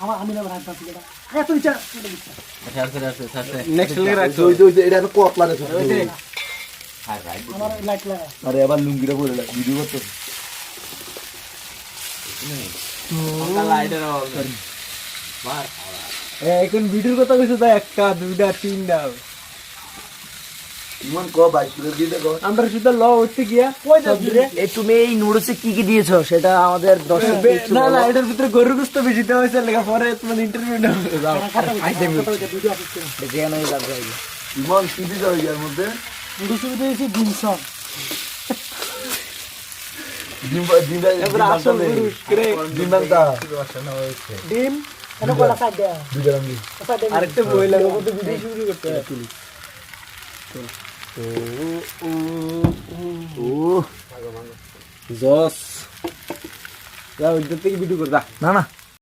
আমার আমি না রাখবা এটা এত ইচ্ছা নেক্সট লেগে রাখছো ওই যে এটা কতলা রে আমার লাইট লাগা আরে আবার লুঙ্গিটা পরে ভিডিও করতে এখন ভিডিওর কথা কইছো তা একটা দুইটা তিনটা ইমন ক বাইক করে দিয়ে দেখো আমরা শুধু ল উঠতে গিয়া কই যাচ্ছ রে এই তুমি এই নুডলসে কি কি দিয়েছো সেটা আমাদের দর্শক না না এটার ভিতরে গরুর গোশত বেশি দেওয়া হয়েছে লেখা পরে তোমার ইন্টারভিউ নাও যাও ভিডিও আপলোড করো যেখানে লাগবে ইমন কি দিয়ে যাবে এর মধ্যে নুডলস ভিডিও দিয়েছি ডিমসন এবার আসল গরু করে ডিমটা ডিম এনে কোলা সাইড দে দুইটা রঙি সাইড দে আরেকটা বই লাগা মতো ভিডিও শুরু করতে হয় জস যাও ওইটা থেকে ভিডিও কর যা না না